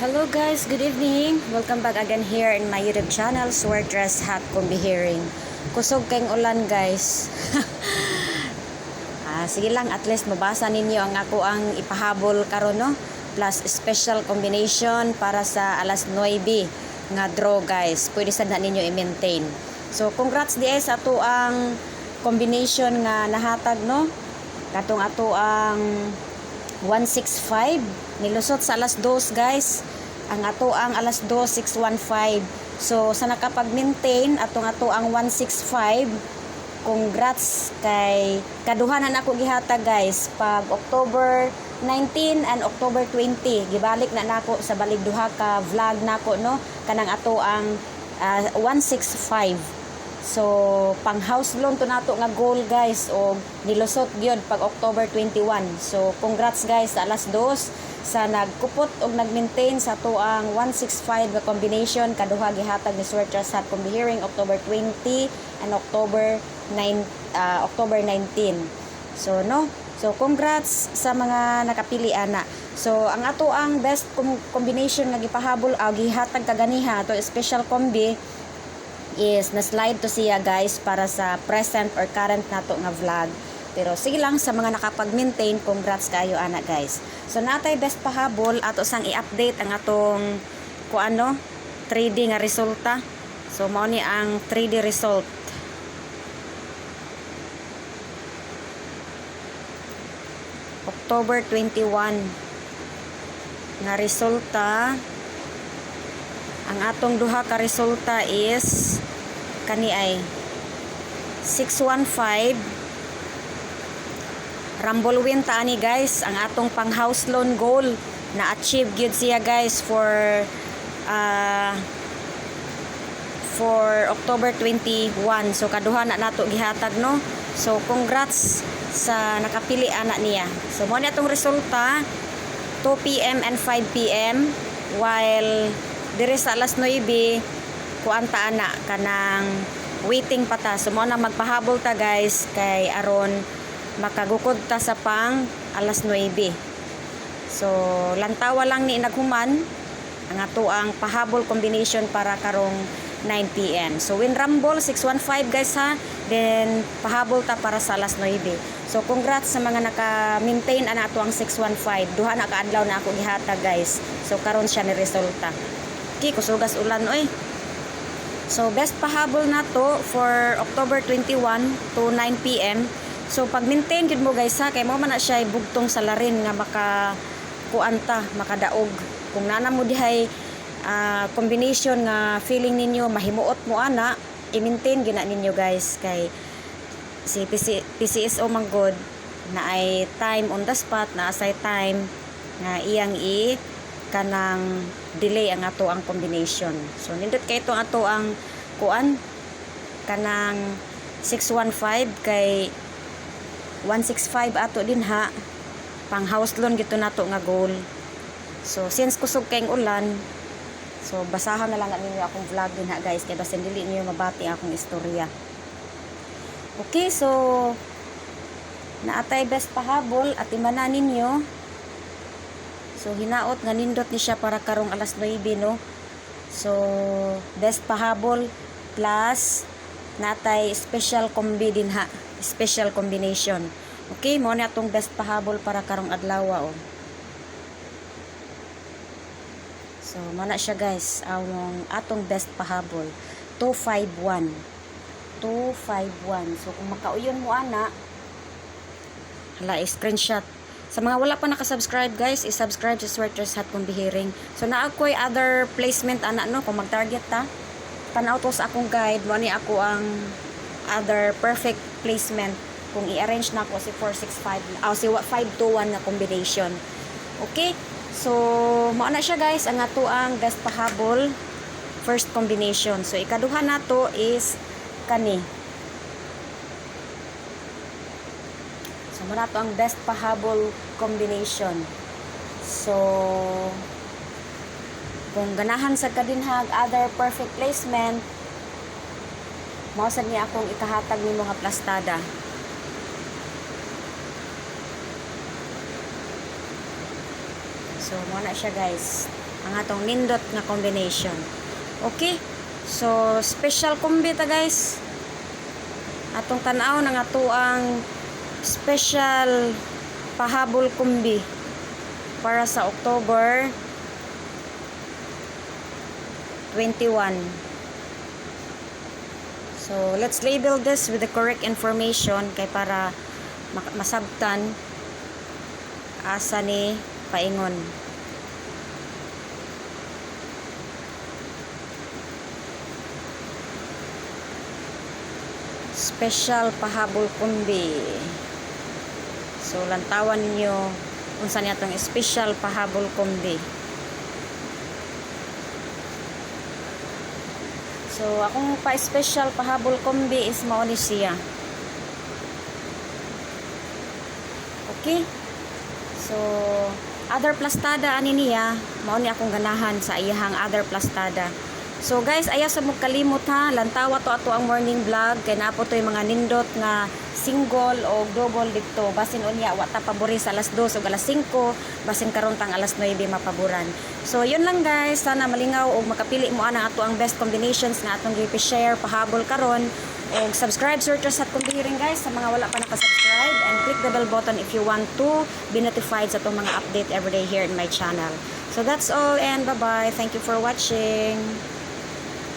Hello guys, good evening. Welcome back again here in my YouTube channel, Sweatress Hat Kumbihiring. Kusog kayong ulan guys. Sige lang, at least mabasa ninyo ang ako ang ipahabol karon no. Plus special combination para sa alas 9 nga draw guys. Pwede sad na ninyo i-maintain. So congrats di sa ato ang combination nga nahatag no. Katong ato ang 165 nilusot sa alas 2 guys. Ang ato ang alas 2 615. So sa nakapag-maintain atong ato ang 165, congrats kay kaduhanan ako gihatag guys pag October 19 and October 20 gibalik na nako sa baligduha ka vlog nako no kanang ato ang 165. So pang house loan to nato nga goal guys o nilusot gyud pag October 21. So congrats guys sa alas 2 sa nagkupot og nagmaintain sa to ang 165 nga combination kaduha gihatag ni Sweatress Hat Kumbihiring October 20 and October 19. So no, so congrats sa mga nakapili ana. So ang ato ang best combination nga gipahabol gihatag kaganiha to special combi is na slide to siya guys para sa present or current nato nga vlog. Pero sige lang sa mga nakapag-maintain, congrats kayo ana guys. So natay best pahabol ato sang i-update ang atong kuano 3D nga resulta. So mao ni ang 3D result. October 21 nga resulta. Ang atong duha ka resulta is kani ay 615. Rumble win ta ani guys ang atong pang house loan goal na achieve gyud siya guys for October 21. So kaduha na nato gihatag no. So congrats sa nakapili ana niya. So mo ni atong resulta 2 PM and 5 PM while dire sa alas 9 kuanta ana kanang waiting pa ta. So mo na magpahabol ta guys kay aron makagukod ta sa pang alas 9. So lantawa lang ni naghuman ang ato ang pahabol combination para karong 9 PM. So win rumble 615 guys ha. Then pahabol ta para sa alas 9. So congrats sa mga naka-maintain ana ato ang 615. Duha na ka adlaw na ako gihatag guys. So karon siya ni resulta. Okay, kusugas ulan oy. So best pahabol na to for October 21 to 9 PM. So pag maintain gid mo guys ha kay mo man na siya bugtong sa larin nga kuanta makadaog. Kung nana mo dihay combination nga feeling ninyo mahimuot mo ana, i-maintain gyud na ninyo guys kay si PCSO man god na ay time on the spot na asay time nga iyang kanang delay ang ato ang combination. So nindot kay ito ato ang kuan kanang 615 kay 165 ato din ha pang house loan gito nato nga goal. So since kusog kayong ulan, so basahan na lang ninyo akong vlog din ha guys kay basin dili niyo mabati akong istorya. Okay, so naatay best pahabol at imanan ninyo. So hinaot nga nindot ni siya para karong alas 9 no. So best pahabol plus natay special combi din ha, special combination. Okay, mo na atong best pahabol para karong adlaw oh. So mo na siya guys, atong best pahabol 251. So kung makauyon mo ana hala screenshot. Sa mga wala pa naka-subscribe guys, i-subscribe sa Sweatress Hat Kumbihiring. So naa ko'y other placement ana no kung mag-target ta. Tanaw to sa akong guide, mo ni ako ang other perfect placement kung i-arrange na ako si 465 si 521 na combination. Okay? So mao na siya guys ang ato ang best pahabol first combination. So ikaduha nato is kani. So muna to ang best pahabol combination. So kung ganahan sa kadinhag other perfect placement, mao sad niya akong ikahatag ni mga plastada. So mo na siya guys. ang atong nindot nga combination. Okay? So, special kombi ta guys. Atong tanaw ng atuang special pahabol kombi para sa October 21. So, let's label this with the correct information kay para masabtan asa ni paingon. Special pahabol kumbi. So, lantawan ninyo kung saan itong special pahabol kumbi. So, akong pa-special pahabol kumbi is mauni siya. Okay? So, other plastada ani niya, mauni akong ganahan sa iyahang other plastada. So guys, ayaw sa mong kalimot ha, lantawa to ato ang morning vlog, kay napo to yung mga nindot nga single o double dito. Basin unya, wata pabori sa alas 2 o alas 5, basin karon tang alas 9 mapaboran. So yun lang guys, sana malingaw o makapili mo ang ato ang best combinations nga atong gi-share pahabol karon. O subscribe search sa kumbihirin guys sa mga wala pa nakasubscribe, and click the bell button if you want to be notified sa itong mga update everyday here in my channel. So that's all, and bye bye. Thank you for watching.